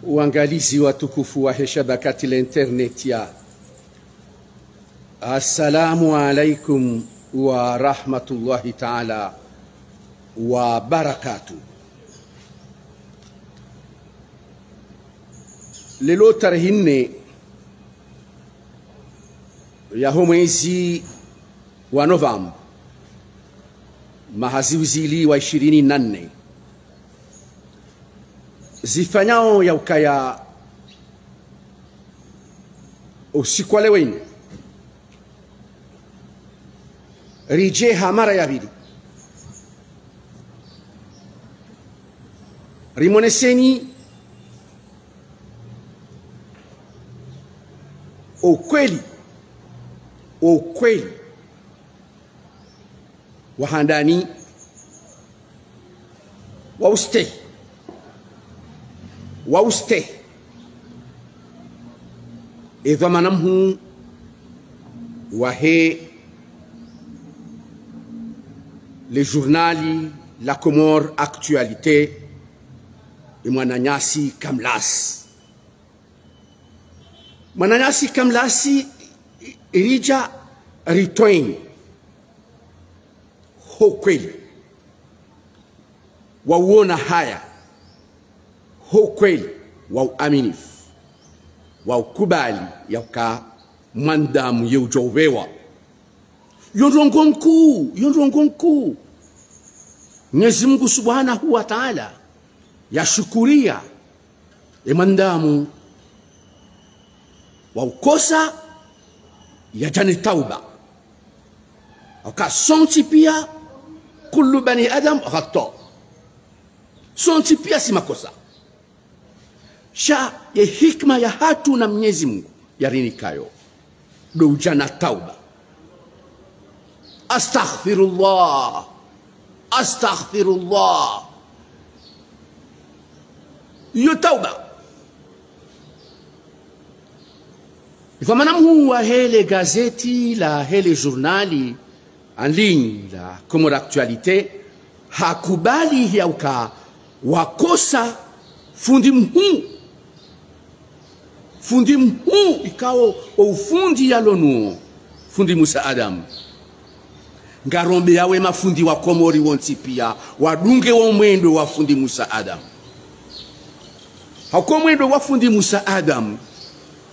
Uangalizi watukufu wa shabakati la internet ya Assalamu alaikum wa rahmatullahi ta'ala wa barakatuh. Lelo tarehe 4 ya mwezi wa Novemba mahaziwizili wa 24 zifanyao ya ukaya usiku wa leo rijeha mara ya pili rimoneseni ukweli wahandani wauste idha manamhu wahe le journali La Comore Actualité et Mwananyasi Kamlas. Mwananyasi Kamlasi irija ritwain kweli wauona haya kweli wauaminifu waukubali yauka mwandamu yeujowewa yondrongo nkuu Mwenyezi Mungu Subhanahu wa Ta'ala yashukuria mwandamu waukosa ya jani tauba aka sonti pia kullu bani adam khata sonti pia si makosa sha ya hikma ya hatu na Mwenyezi Mungu yarinikayo do jana tauba astaghfirullah yo tauba kwa maana huwa hele gazeti la hele journali en ligne la Comore Actualité hakubali yauka wakosa fundi mhu ikao ufundi yalonu fundi Musa Adam ngarombe yawe mafundi wa Komori wonti pia wadunge wa mwendo wa fundi Musa Adam hako mwendo wa fundi Musa Adam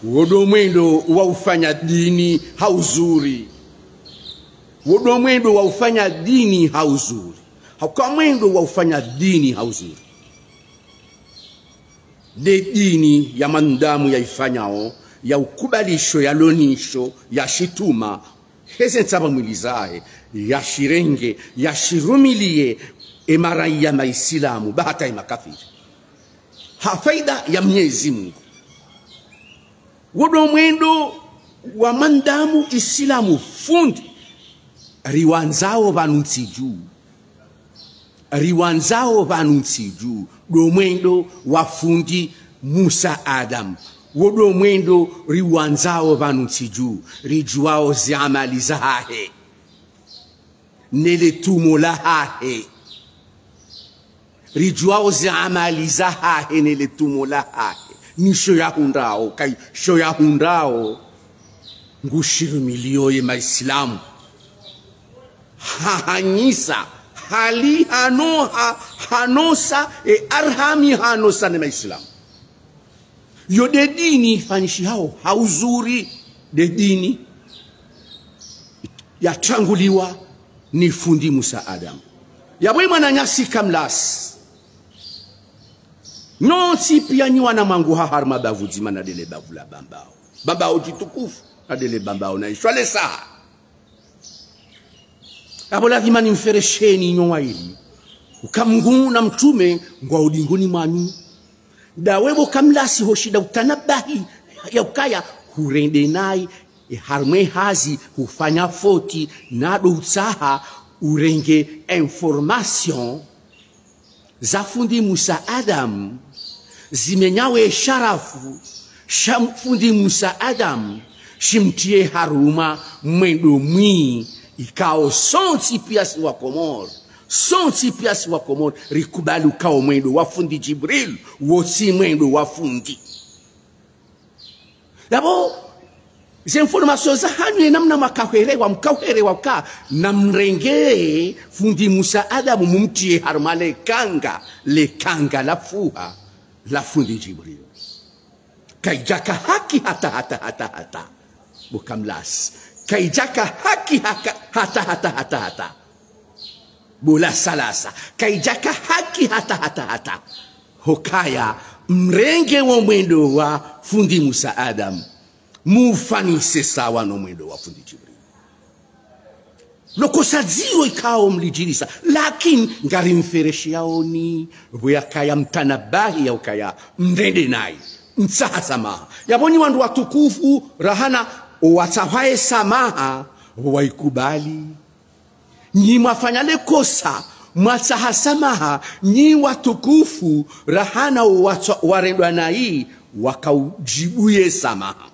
wodo mwendo wa ufanya dini hauzuri wodo mwendo wa ufanya dini hauzuri hako mwendo wa ufanya dini hauzuri de dini ya mandamu ya ifanyao ya ukubalisho ya lonisho ya shituma heze nsaba mwilizae ya shirenge ya shirumilie emarai ya maisilamu bahata ya makafiri hafaida ya Mwenyezi Mungu wodo mwendo wa mandamu isilamu fundi riwanzao vanuntsiju do mwendo wa fundi Musa Adam wodo mwendo riwanzao vanuntsiju rijuao ziamali zahe nele tumo lahahe rijuao ziamali zahe nele tumo lahahe nisho ya hundao kai sho ya hundao ngushiru milioye maislamu hanyisa hali hanosa arhami hanosa ne maislamu yo de dini fanishi hao hauzuri de dini yachanguliwa ni fundi Musa Adam yabwe Mwananyasi Kamlas no si pia ni wana mangu hahar mabavu zima na dele bavu la bambao jitukufu na dele bambao na ishwale saha abola kimani mferesheni nyowa ili ukamngu na mtume ngwa udinguni mwanyu dawebo Kamlasi hoshida utanabahi ya ukaya hurende nai harmwe hazi hufanya foti nado utsaha urenge information za fundi Musa Adam zimenyawe sharafu fundi Musa Adam shimtie haruma mwendo mwi ikao sonti pia si wa Komoro, sonti pia si wa Komoro rikubali ukao mwendo wa fundi Jibril wosi mwendo wa fundi yabo izi information za hanyu namna mkauherewa ka namrenge fundi Musa Adamu mumtie harmale kanga le kanga la fuha la fundi Jibril kaijaka haki hata bukamlas kaijaka haki hata bula salasa kaijaka haki hata hokaya mrenge wa mwendo wa fundi Musa Adam mufanise sawa no mwendo wa fundi Jibril lokosa zio ikao mlijirisa lakini ngari mfereshi yaoni kaya mtanabahi ya ukaya mrende nai msaha samaha yaboni wandu watukufu rahana watawae samaha waikubali nyi mwafanyale kosa mwasaha samaha nyi watukufu rahana warendwa na hii wakaujibuye samaha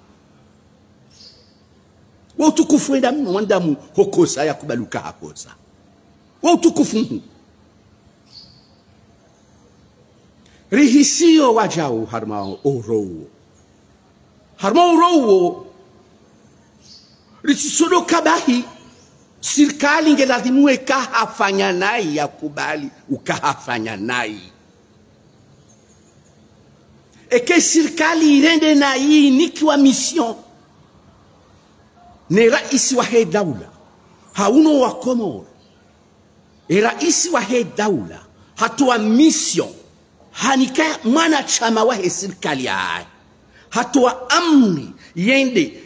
watukufu wandamu hokosa ya kubaluka hakosa watukufu rihisio wajao harmao orowo risisodo kabahi serikali ngelazimu kahafanya nai ya kubali ukahafanya nai eke serikali irende nai nikiwa mission ne raisi wa he daula hauno wa Komoro raisi wa he daula hatua mission hanika mwana chama wa he serikali hai hatua amri yende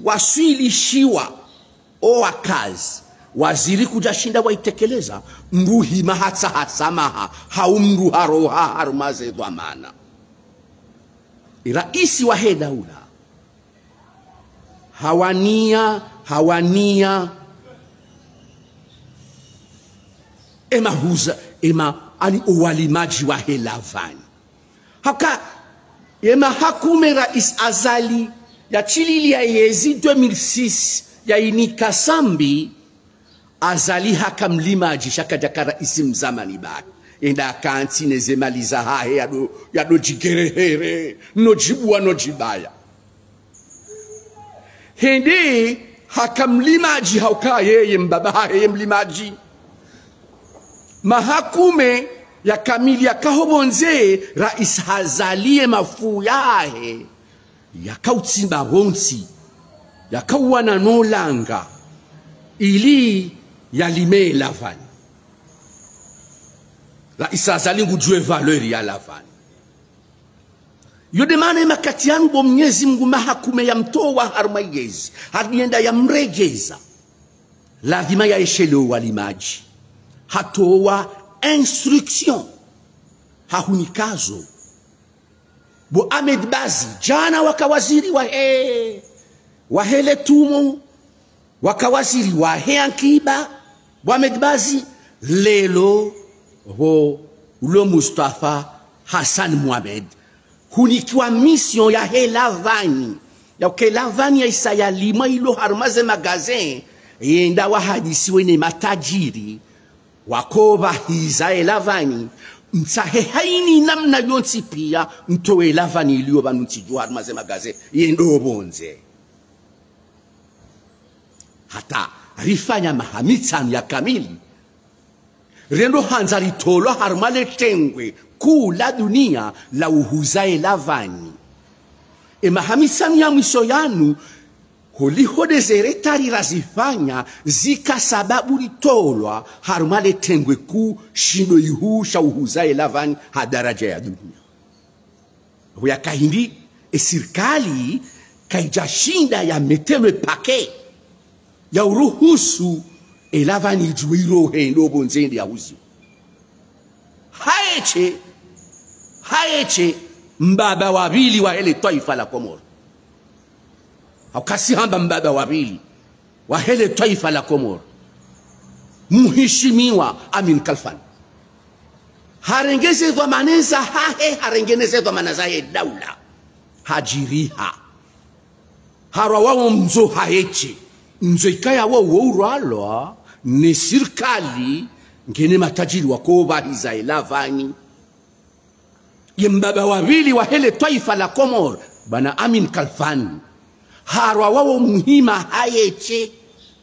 wasilishiwa wakazi waziri kujashinda waitekeleza mruhi mahatsa hasamaha haumru haroha harumaze dhamana raisi wa he daula hawania ani uwalimaji wa he lavani haka hakume rais azali ya chilili ya yezi 2006 ya inika sambi azali haka mlimaji shaka jakara isim zamani baki enda kanti nezemaliza hahe ya do jigerehere no jibua no jibaya hende haka mlimaji hauka yeye mbaba hahe mlimaji mahakume ya kamili ya kahobonze rais hazalie mafu yahe yakautimba honsi yakauwana nolanga ili yalime lavani rais hazali ngujue valeur ya lavani yodemane makati yanu bo Mwenyezi Mungu mahakume ya mtoa harumayezi hadienda ya mregeza lazima ya eshelo walimaji hatoa instruction hahunikazo bo Ahmed Bazi jana wakawaziri wahele tumo wakawaziri wahe ankiba bo Ahmed Bazi lelo ulo Mustafa Hassan Mohamed hunikiwa mission ya he lavani ya ke lavani ya isaya lima ilo harumaze magazin yenda wahadisi wene matajiri wakoba hiza lavani msahe haini namna yonsi pia mtowe lavani iliyo banuntijua harumaze magazin yendo bonze hata rifanya mahamitsan ya kamili rendo hanzari tolo harumale tengwe kula dunia la uhuzae lavani mahamitsan ya mwisho yanu holiho zeretari razifanya zika sababu litolwa harumale tengwe ku shindo yuhusha uhuzae lavani hadaraja ya dunia huya kahindi serikali kaijashinda ya metewe pake ya uruhusu lavani juiro hendo bonzendi ya uzi haeche mbaba wabili wa hele taifa la Komoro haukasi hamba mbaba wabili wa hele taifa la Komoro muhishimiwa Amin Kalfan harengeze dhamaneza harengeneze dhamanaza ye daula hajiriha harawawo mzo haeche nzoikaya wa uralwa ni serikali ngene matajiri wako bahiza Lavani yembaba wawili wa hele taifa la Komor bana Amin Kalfani harwa wao muhima hayeche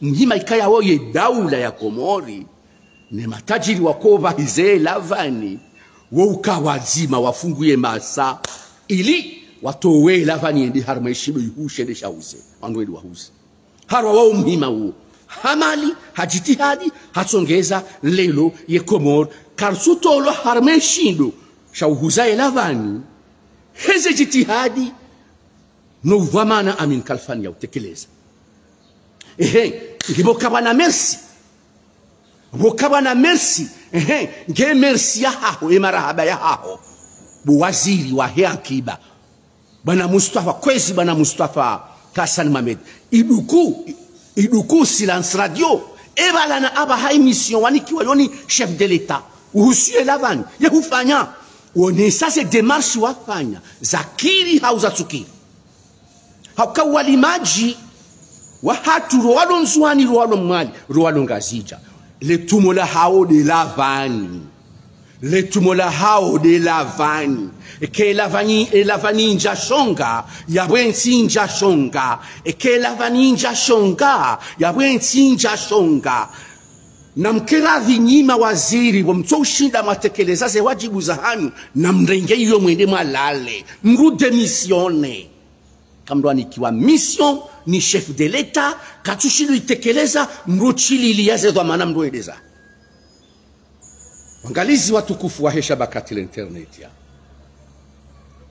muhima ikaya wao ye daula ya Komori ni matajiri wako bahiza Lavani wawukawazima wafunguye masa ili watowe Lavani endi harmaishido yuhushe de shauze wanweli wahuze harwa wao muhima huo hamali hajitihadi hatsongeza lelo ye Komor karsutolo harmaishido shauhuza Lavani heze jitihadi no vamana Amin Kalfani ya utekeleza ngibokaba na merci bokaba na merci nge merci ya haho emarahaba ya haho buwaziri wa Akiba bana Mustafa kwezi bana Mustafa Hassan Mohamed iduku silence radio ebala na aba ha emission wanikiwa yoni chef de l'etat uhusie Lavani ye hufanya wone sasa demarche wafanya zakiri hauza tsukiri hakawali maji wa hatu roalo nzwani roalo mwali roalo ngazija letumola hao de Lavani letumola hao de Lavani ke Lavani nja shonga ya bwensi nja shonga ke Lavani nja shonga ya bwensi nja shonga na mkeravi nyima waziri wamtoshinda matekeleza ze wajibu za hanyu na mrenge iyo mwende malale mrude misione kamdwani kiwa mission ni chef de l'etat katushilu itekeleza mruchili iliyaze dhamana mdoedeza wangalizi watukufu wa shabakati la internet ya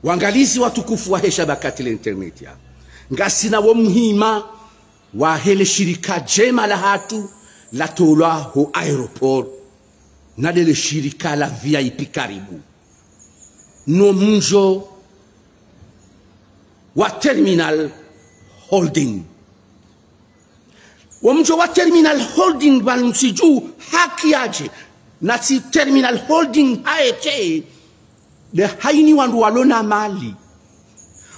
wangalizi watukufu wa shabakati la internet ya ngasina wa muhima wa hele shirika jema la hatu la tola ho aeroport na dele shirika la VIP karibu no mjo wa terminal holding wa mjo wa terminal holding balmsiju haki aje na si terminal holding haete de haini wandu walona mali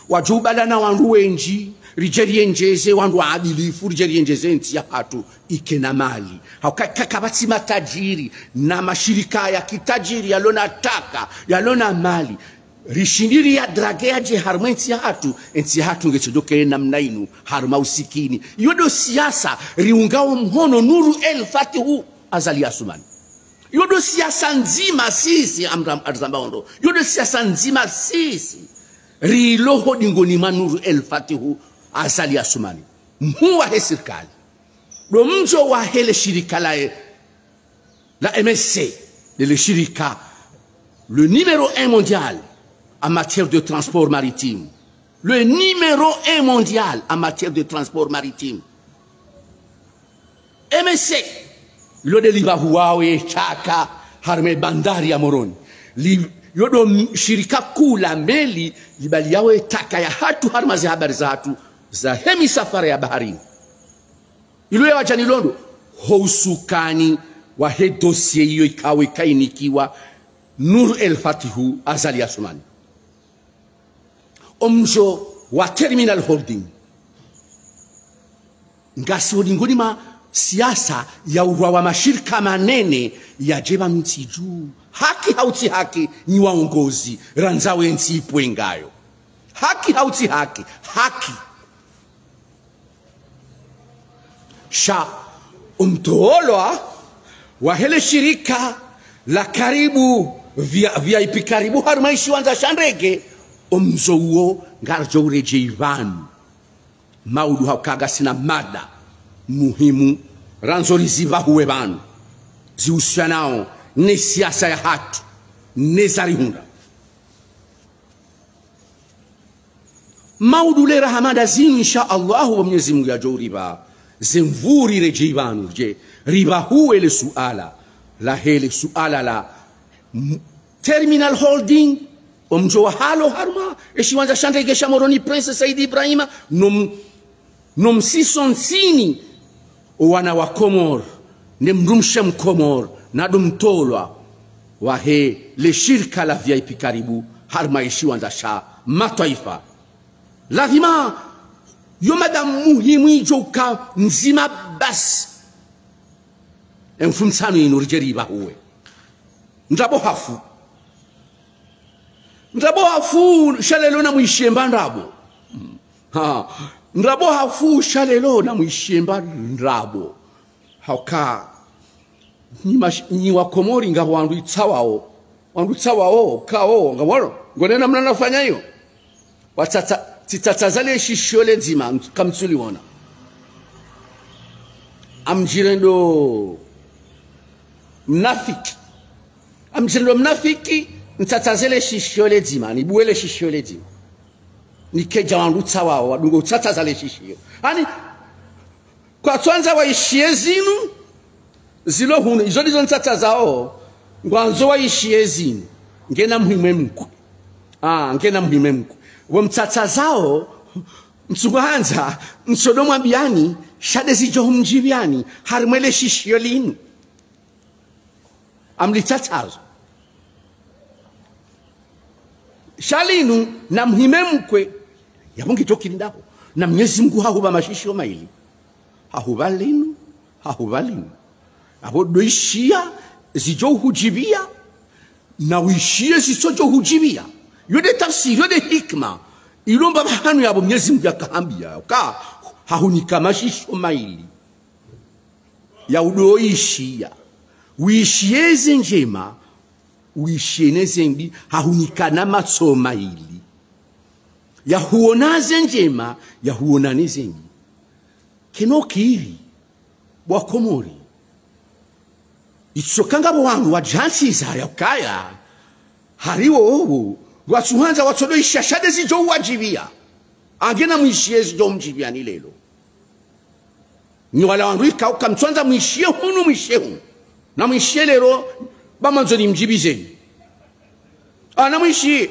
wajubala na wandu wenji rijerienjeze wandu adilifu rijerienjeze nti ya hatu ikena mali kakabati matajiri na mashirika ya kitajiri yalona taka yalona mali rishindiri ya dragea je harmenti ya hatu ngechodoke na mnainu harma usikini yodo siasa riungao mhono Nuru El Fatihu Azali Asumani yodo siasa nzima sisi Arzambaondo yodo siasa nzima sisi riloho dingoni Nuru El Fatihu Azali Asumani mhuwa he serikali do mjo wa hele shirika la MSC le shirika le numéro 1 mondial en matière de transport maritime le numéro 1 mondial en matière de transport maritime MSC lo de liba huawe chaka harme bandari ya Moroni yodo shirika kula meli libali yawe taka ya hatu harma za habari za hatu za hemi safari ya baharini ilo ya wajani londo housukani wa he dossier hiyo ikawe kainikiwa Nuru El Fatihu Azali Asumani omjo wa terminal holding ngasi hodingoni ma siasa ya urwa wa mashirika manene ya jeba mtiju haki hauti haki ni waongozi ranzawe nti ipwengayo haki hauti haki sha umtoolwa wa hele shirika la karibu VIP karibu harumaishi wanza shandrege omzo uo ngarjo ureje Ivan maudu haukaga sina mada muhimu ranzori ziva huwe banu ziusianao ne siasa ya hatu ne zarihunda maudu le rahamada zinu insha Allahu wa Mwenyezi Mungu ya joriba zemvuri reje Ivanu je riba huwe le suala la hele suala la terminal holding omjo wa halo harma eshiwanza shandege Moroni Prince Saidi Ibrahima nom sison sini wana wa Komor ne mrumshe mkomor na dumtolwa wa he le shirika la VIP karibu harma eshiwanza mataifa lazima yo madam muhimu ijoka nzima basi mfumsano inurjeriba huwe ndabo hafu shalelo na mwishemba ndabo ndabo hafu shalelo na mwishemba ndabo hauka ni wakomori nga wandu itsawao kao ngaboro ngonena mnanafanya hiyo titatazale shishole nzima kamtsuli wona amjirendo mnafiki ntatazele shishole nzima nibuele shishole nzima nikeja wandu tsawao wadungo tatazale shishio hani kwa twanza waishie zinu zilo hunu izo ndizo ntatazao ngwanzo waishie zinu ngena muhime mkwe wamtatazao mtsuguhanza msodomwa biani shade zijo humjibiani harimwele shishio linu amlitatazo shalinu na muhime mkwe yabongi tokilindaho na Mwenyezi Mungu hahuba mashishio maili hahubalinu abo doishia zijo hujibia na wishie zisojo hujibia yode tafsiri yode hikma ilomba bahanu yabo Mwenyezi Mungu yakahambia ka hahunika mashisho maili ya udoishia wishieze njema wishieneze mbi hahunikana matsoma ili ya huonaze njema ya huonanize mbi kenokiri wakomori itsokanga wangu wajansi za yakaya hariwo watsuhanza watsodo ishashade zijo wajibia agena mwishie zijo mjibia ni lelo ni wala wandu ikauka mtwanza mwishie hunu na mwishie lero bamanzo ni mjibizeni na mwishie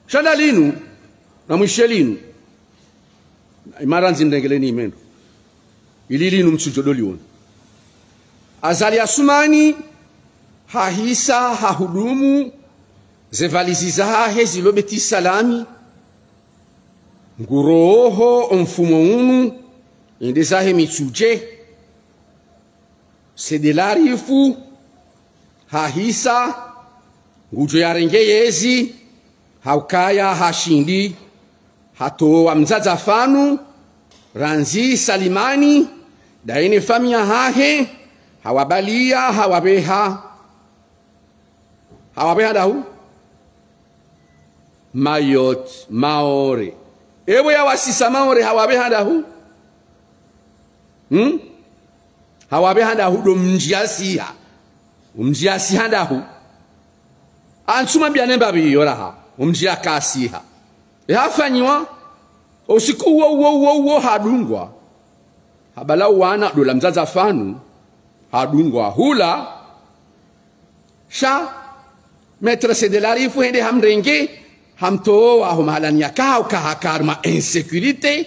shanda linu na mwishie linu imaranzi mdengeleni imendo ili linu msujodoli wonu azali asumani hahisa hahudumu zevalizi zahe zilobeti salami nguroho mfumo unu inde zahe mitsuje sedelarifu hahisa ngujo yarenge yezi haukaya hashindi hatoa mzaza fanu ranzi salimani daine famia hahe hawabalia hawabeha dahu mayot maore ewe ya wasisa maore hawabeha dahu hawabeha dahu do mjiasiha dahu ansuma bianemba biyoraha umjiakasiha hafanyiwa usiku uwo hadungwa habala wana dola mzaza fanu hadungwa hula sha metre sedelarifu hende hamrenge hamto aho mahalani yakao kahakarma insécurité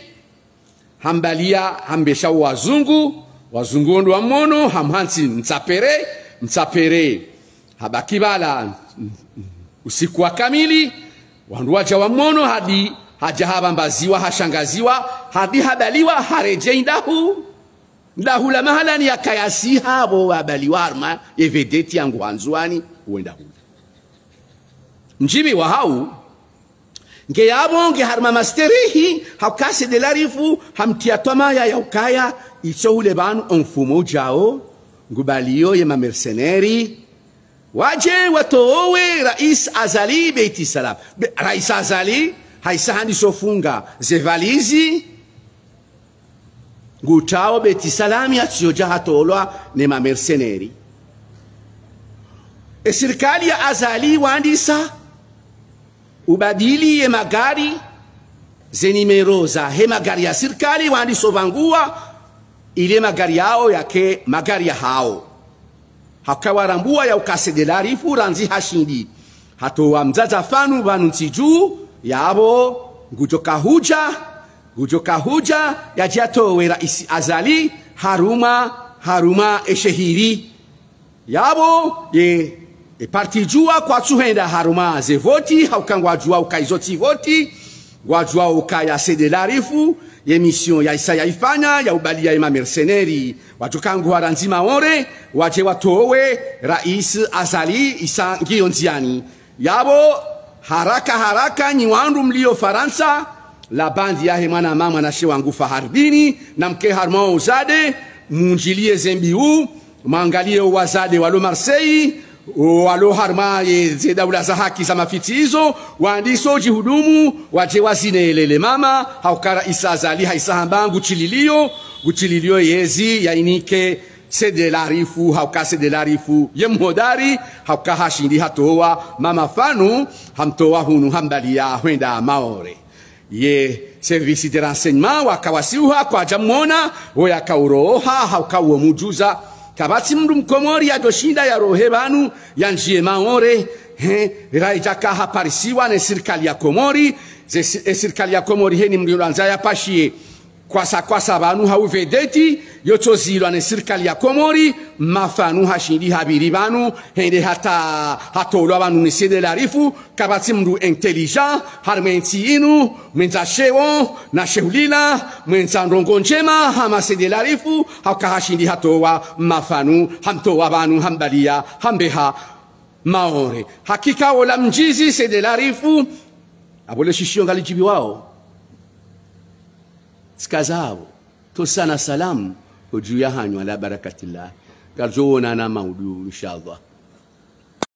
hambalia hambesha wazungu ndo wamono hamhansi mtsapere habakibala usiku wa kamili wandu waja wamono hadi haja habambaziwa hashangaziwa hadi habaliwa hareje ndahu la mahalani yakayasi habo wabaliwa arma evedeti yangu hanzuani uenda hula mjibi wa hau nge yabo nge harma masterihi haukase delarifu hamtia tomaya ya ukaya iso ule banu mfumo jao ngubalio ye mamerceneri waje watoowe rais azali beiti salam rais azali haisa handi sofunga zevalizi ngutao beiti salam ya tsiyoja hatolwa ne mamerceneri serikali ya azali wandisa ubadili ye magari zenimero za he magari ya serikali wandi sovangua ile magari yao yake magari ya hao hakawarambua ya ukasedelarifu ranzi hashindi hatowa mzaza fanu banu nsiju yabo ngujoka huja ya jatowe raisi azali haruma eshehiri yabo ye parti jua kwa tsuhenda haruma ze voti haukangwa jua ukaizoti voti wajua ukaya sede larifu emission ya isa ya ifanya ya ubali ya ima mercenari watukangu waranzima ore waje watowe rais Azali Isa Ngionziani yabo haraka nyiwandu mlio Faransa la bandi ya mwana mama na shewangu Fahardini na mke Harmon Uzade munjilie Zembiu mangalie wazade walo Marseille walo harma ye daula za haki za mafitizo waandiso jihudumu waje wazinelele mama haukara Isa Azali haisahamba guchililio yezi ya inike sede larifu hauka sede larifu yemhodari hauka hashindi hatowa mama fanu hamtowa hunu hambalia huenda maore ye service de renseignement wakawasiuha kwa jamona oya kauroha hauka uo mujuza kabati mndu mkomori ya doshinda ya rohe banu ya njie maore raijaka haparisiwa na serikali ya Komori serikali ya Komori heni mliulanza ya pashie kwasa banu hauvedeti yotozilwa na serikali ya Komori mafanu hashindi habiri banu hende hatolwa banu nisede larifu kabati mndu intelligent harmenti inu mwenza shewo na shehulila mwenza ndongo njema hama sede larifu hauka hashindi hatowa mafanu hamtowa banu hambalia hambeha maore hakika wala mjizi sede larifu abole shishio ngalijibi wao skazao tosana salam hujuu ya hanyu ala barakatillah garjoona na maudu inshallah.